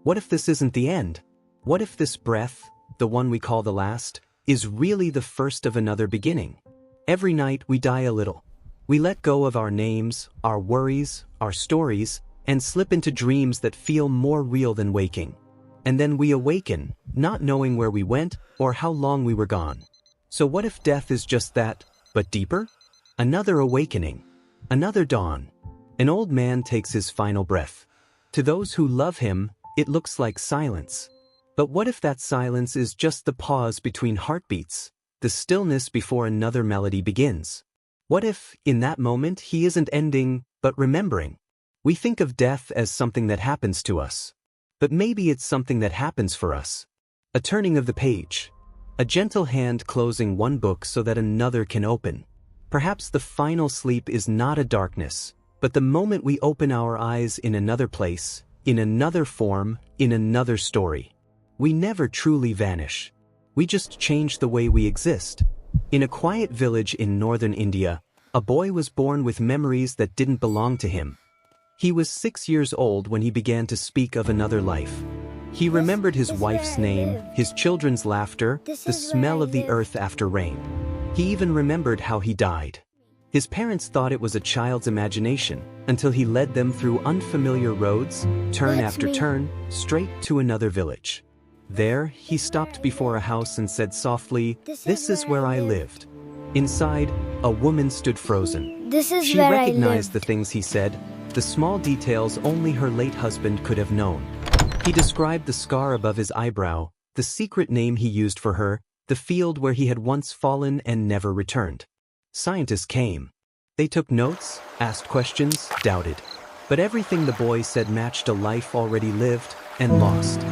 What if this isn't the end? What if this breath, the one we call the last, is really the first of another beginning? Every night we die a little. We let go of our names, our worries, our stories, and slip into dreams that feel more real than waking. And then we awaken, not knowing where we went or how long we were gone. So what if death is just that, but deeper? Another awakening. Another dawn. An old man takes his final breath. To those who love him, it looks like silence. But what if that silence is just the pause between heartbeats, the stillness before another melody begins? What if, in that moment, he isn't ending, but remembering? We think of death as something that happens to us. But maybe it's something that happens for us. A turning of the page. A gentle hand closing one book so that another can open. Perhaps the final sleep is not a darkness, but the moment we open our eyes in another place, in another form, in another story. We never truly vanish. We just change the way we exist. In a quiet village in northern India, a boy was born with memories that didn't belong to him. He was 6 years old when he began to speak of another life. He remembered his wife's name, his children's laughter, the smell of the earth after rain. He even remembered how he died. His parents thought it was a child's imagination, until he led them through unfamiliar roads, turn after turn, straight to another village. There, he stopped before a house and said softly, "This is where I lived." Inside, a woman stood frozen. She recognized the things he said, the small details only her late husband could have known. He described the scar above his eyebrow, the secret name he used for her, the field where he had once fallen and never returned. Scientists came. They took notes, asked questions, doubted. But everything the boy said matched a life already lived and lost.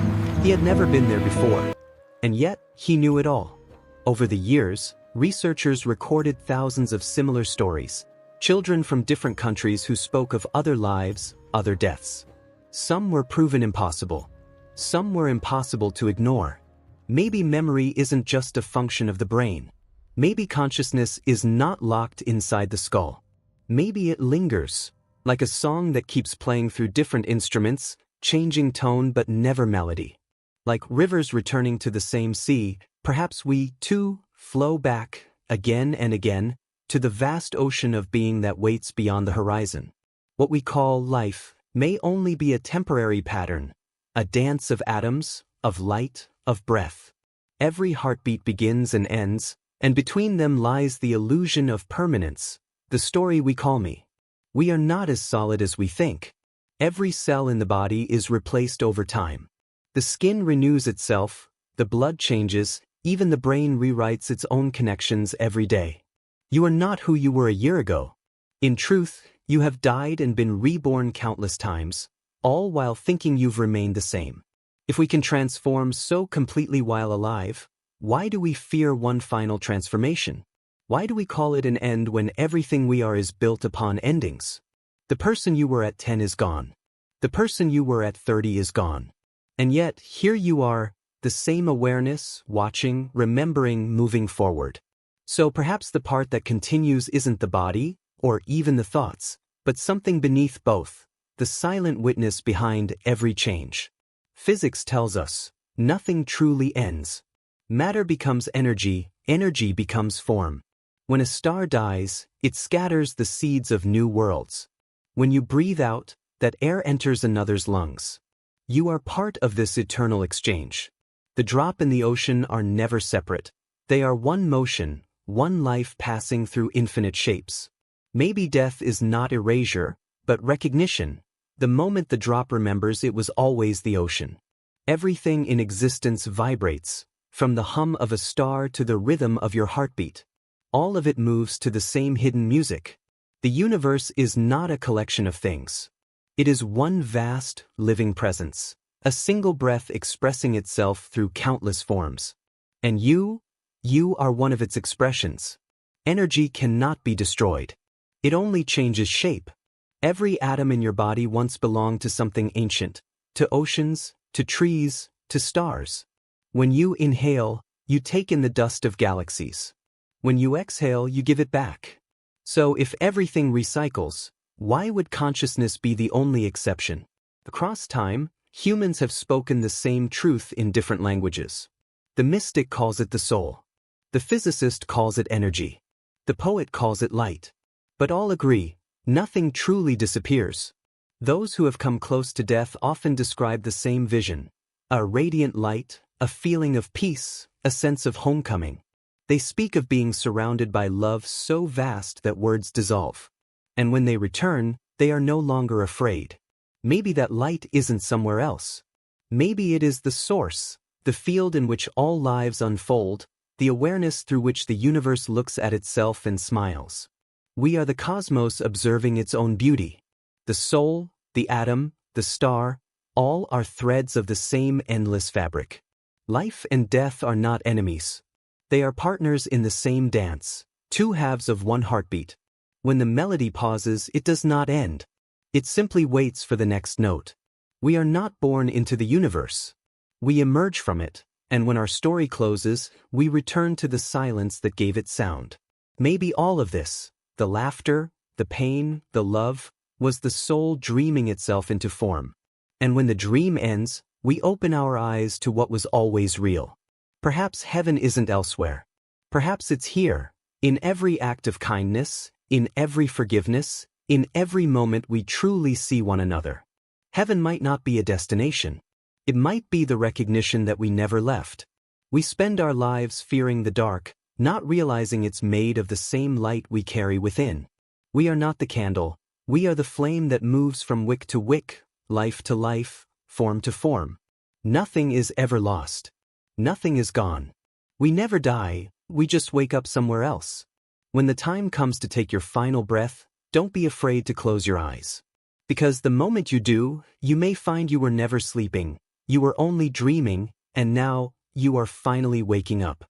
He had never been there before. And yet, he knew it all. Over the years, researchers recorded thousands of similar stories. Children from different countries who spoke of other lives, other deaths. Some were proven impossible. Some were impossible to ignore. Maybe memory isn't just a function of the brain. Maybe consciousness is not locked inside the skull. Maybe it lingers, like a song that keeps playing through different instruments, changing tone but never melody. Like rivers returning to the same sea, perhaps we, too, flow back, again and again, to the vast ocean of being that waits beyond the horizon. What we call life may only be a temporary pattern, a dance of atoms, of light, of breath. Every heartbeat begins and ends, and between them lies the illusion of permanence, the story we call me. We are not as solid as we think. Every cell in the body is replaced over time. The skin renews itself, the blood changes, even the brain rewrites its own connections every day. You are not who you were a year ago. In truth, you have died and been reborn countless times, all while thinking you've remained the same. If we can transform so completely while alive, why do we fear one final transformation? Why do we call it an end when everything we are is built upon endings? The person you were at 10 is gone. The person you were at 30 is gone. And yet, here you are, the same awareness, watching, remembering, moving forward. So perhaps the part that continues isn't the body, or even the thoughts, but something beneath both, the silent witness behind every change. Physics tells us, nothing truly ends. Matter becomes energy, energy becomes form. When a star dies, it scatters the seeds of new worlds. When you breathe out, that air enters another's lungs. You are part of this eternal exchange. The drop and the ocean are never separate. They are one motion, one life passing through infinite shapes. Maybe death is not erasure, but recognition. The moment the drop remembers it was always the ocean. Everything in existence vibrates, from the hum of a star to the rhythm of your heartbeat. All of it moves to the same hidden music. The universe is not a collection of things. It is one vast, living presence, a single breath expressing itself through countless forms. And you are one of its expressions. Energy cannot be destroyed. It only changes shape. Every atom in your body once belonged to something ancient, to oceans, to trees, to stars. When you inhale, you take in the dust of galaxies. When you exhale, you give it back. So if everything recycles, why would consciousness be the only exception? Across time, Humans have spoken the same truth in different languages. The mystic calls it the soul. The physicist calls it energy. The poet calls it light. But all agree, nothing truly disappears. Those who have come close to death often describe the same vision: a radiant light, a feeling of peace, a sense of homecoming. They speak of being surrounded by love so vast that words dissolve. And when they return, they are no longer afraid. Maybe that light isn't somewhere else. Maybe it is the source, the field in which all lives unfold, the awareness through which the universe looks at itself and smiles. We are the cosmos observing its own beauty. The soul, the atom, the star, all are threads of the same endless fabric. Life and death are not enemies. They are partners in the same dance, two halves of one heartbeat. When the melody pauses, it does not end. It simply waits for the next note. We are not born into the universe. We emerge from it, and when our story closes, we return to the silence that gave it sound. Maybe all of this, the laughter, the pain, the love, was the soul dreaming itself into form. And when the dream ends, we open our eyes to what was always real. Perhaps heaven isn't elsewhere. Perhaps it's here, in every act of kindness, in every forgiveness, in every moment we truly see one another. Heaven might not be a destination. It might be the recognition that we never left. We spend our lives fearing the dark, not realizing it's made of the same light we carry within. We are not the candle. We are the flame that moves from wick to wick, life to life, form to form. Nothing is ever lost. Nothing is gone. We never die, we just wake up somewhere else. When the time comes to take your final breath, don't be afraid to close your eyes. Because the moment you do, you may find you were never sleeping, you were only dreaming, and now, you are finally waking up.